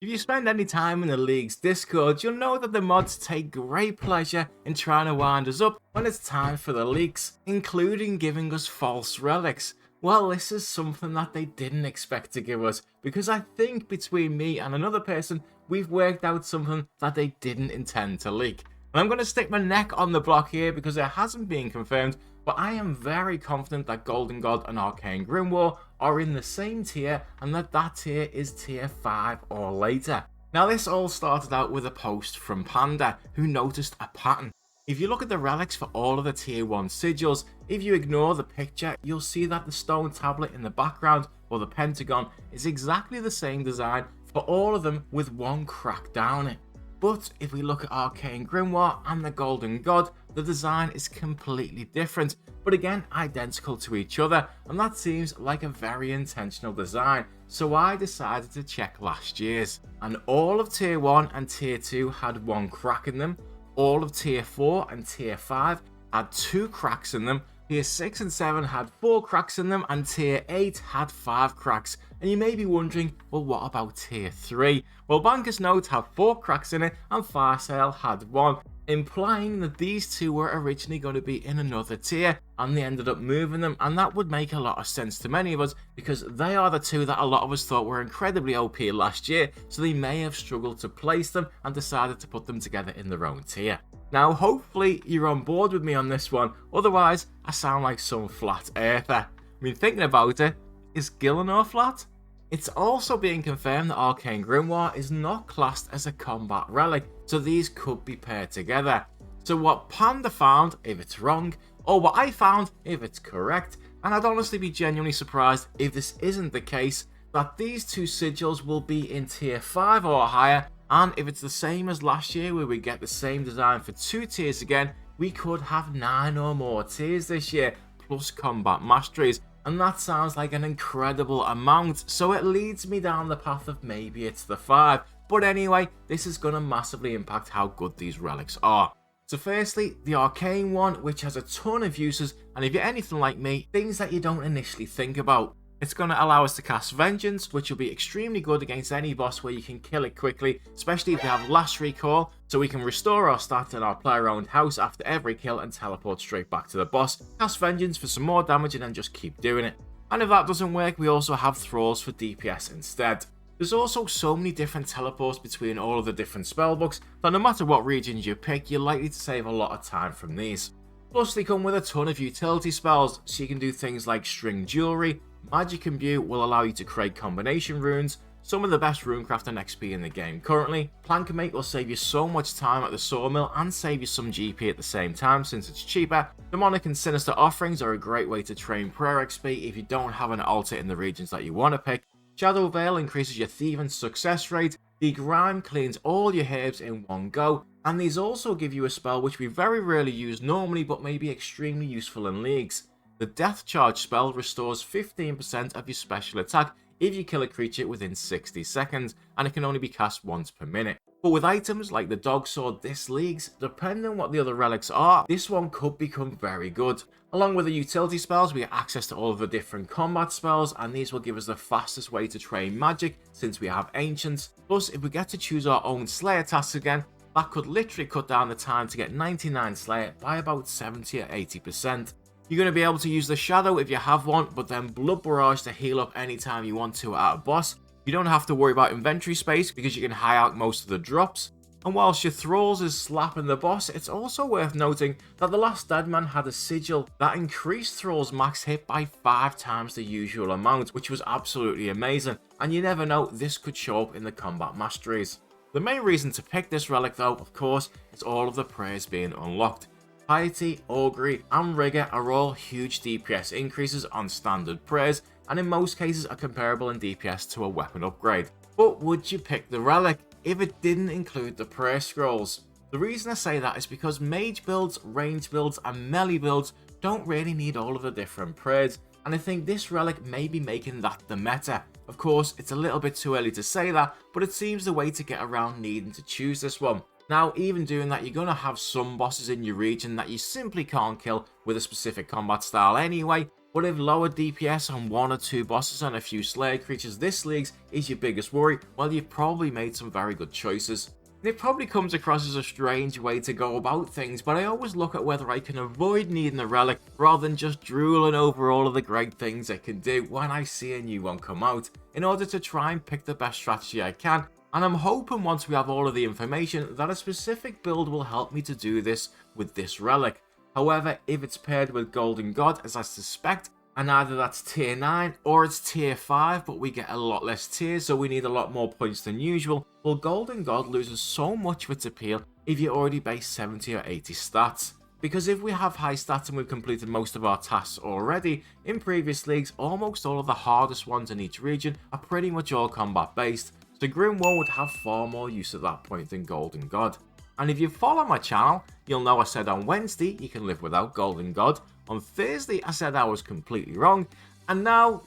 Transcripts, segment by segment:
If you spend any time in the league's Discord, you'll know that the mods take great pleasure in trying to wind us up when it's time for the leaks, including giving us false relics. Well, this is something that they didn't expect to give us, because I think between me and another person, we've worked out something that they didn't intend to leak. And I'm going to stick my neck on the block here because it hasn't been confirmed, but I am very confident that Golden God and Arcane Grimoire are in the same tier and that tier is tier 5 or later. Now this all started out with a post from Panda who noticed a pattern. If you look at the relics for all of the tier 1 sigils, if you ignore the picture, you'll see that the stone tablet in the background or the pentagon is exactly the same design for all of them with one crack down it. But if we look at Arcane Grimoire and the Golden God, the design is completely different, but again identical to each other, and that seems like a very intentional design. So I decided to check last year's, and all of tier 1 and tier 2 had one crack in them, all of tier 4 and tier 5 had 2 cracks in them, tier 6 and 7 had 4 cracks in them, and tier 8 had 5 cracks. And you may be wondering, well, what about tier 3? Well, Banker's Note had 4 cracks in it and Firesale had 1, implying that these two were originally going to be in another tier and they ended up moving them, and that would make a lot of sense to many of us because they are the two that a lot of us thought were incredibly OP last year, so they may have struggled to place them and decided to put them together in their own tier. Now hopefully you're on board with me on this one, otherwise I sound like some flat earther. I mean, thinking about it, is Gillinor flat? It's also being confirmed that Arcane Grimoire is not classed as a combat relic, so these could be paired together. So what Panda found, if it's wrong, or what I found, if it's correct, and I'd honestly be genuinely surprised if this isn't the case, that these two sigils will be in tier 5 or higher, and if it's the same as last year where we get the same design for 2 tiers again, we could have 9 or more tiers this year, plus combat masteries. And that sounds like an incredible amount, so it leads me down the path of maybe it's the 5. But anyway, this is going to massively impact how good these relics are. So firstly, the Arcane one, which has a ton of uses, and if you're anything like me, things that you don't initially think about. It's going to allow us to cast Vengeance, which will be extremely good against any boss where you can kill it quickly, especially if they have last recall, so we can restore our stats in our player-owned house after every kill and teleport straight back to the boss, cast Vengeance for some more damage and then just keep doing it. And if that doesn't work, we also have Thralls for DPS instead. There's also so many different teleports between all of the different spellbooks that no matter what regions you pick, you're likely to save a lot of time from these. Plus they come with a ton of utility spells, so you can do things like string jewelry. Magic Imbue will allow you to create combination runes, some of the best runecrafting XP in the game currently. Plankmate will save you so much time at the sawmill and save you some GP at the same time since it's cheaper. Demonic and Sinister Offerings are a great way to train prayer XP if you don't have an altar in the regions that you want to pick. Shadow Veil increases your thieving success rate. The Grime cleans all your herbs in one go, and these also give you a spell which we very rarely use normally but may be extremely useful in leagues. The Death Charge spell restores 15% of your special attack if you kill a creature within 60 seconds, and it can only be cast once per minute. But with items like the Dog Sword this league's, depending on what the other relics are, this one could become very good. Along with the utility spells, we get access to all of the different combat spells, and these will give us the fastest way to train magic since we have Ancients. Plus, if we get to choose our own Slayer tasks again, that could literally cut down the time to get 99 Slayer by about 70 or 80%. You're going to be able to use the Shadow if you have one, but then Blood Barrage to heal up anytime you want to at a boss. You don't have to worry about inventory space because you can high out most of the drops. And whilst your Thralls is slapping the boss, it's also worth noting that the last Deadman had a sigil that increased Thrall's max hit by 5 times the usual amount, which was absolutely amazing, and you never know, this could show up in the combat masteries. The main reason to pick this relic though, of course, is all of the prayers being unlocked. Piety, Augury and Rigor are all huge DPS increases on standard prayers, and in most cases are comparable in DPS to a weapon upgrade. But would you pick the relic if it didn't include the prayer scrolls? The reason I say that is because mage builds, range builds and melee builds don't really need all of the different prayers, and I think this relic may be making that the meta. Of course, it's a little bit too early to say that, but it seems the way to get around needing to choose this one. Now, even doing that, you're going to have some bosses in your region that you simply can't kill with a specific combat style anyway, but but if lower DPS on 1 or 2 bosses and a few Slayer creatures this league is your biggest worry, well, you've probably made some very good choices. It probably comes across as a strange way to go about things, but I always look at whether I can avoid needing a relic rather than just drooling over all of the great things it can do when I see a new one come out, in order to try and pick the best strategy I can. And I'm hoping once we have all of the information that a specific build will help me to do this with this relic. However, if it's paired with Golden God, as I suspect, and either that's tier 9 or it's tier 5, but we get a lot less tiers, so we need a lot more points than usual, well, Golden God loses so much of its appeal if you already base 70 or 80 stats. Because if we have high stats and we've completed most of our tasks already, in previous leagues, almost all of the hardest ones in each region are pretty much all combat based, so Grimoire would have far more use at that point than Golden God. And if you follow my channel, you'll know I said on Wednesday you can live without Golden God. On Thursday I said I was completely wrong. And now,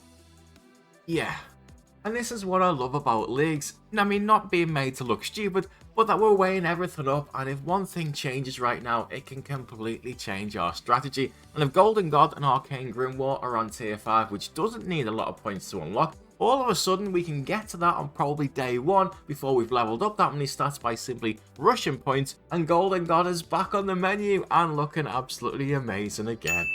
yeah. And this is what I love about leagues. I mean, not being made to look stupid, but that we're weighing everything up, and if one thing changes right now, it can completely change our strategy. And if Golden God and Arcane Grimoire are on tier 5, which doesn't need a lot of points to unlock, all of a sudden we can get to that on probably day 1 before we've leveled up that many stats by simply rushing points, and Golden God is back on the menu and looking absolutely amazing again.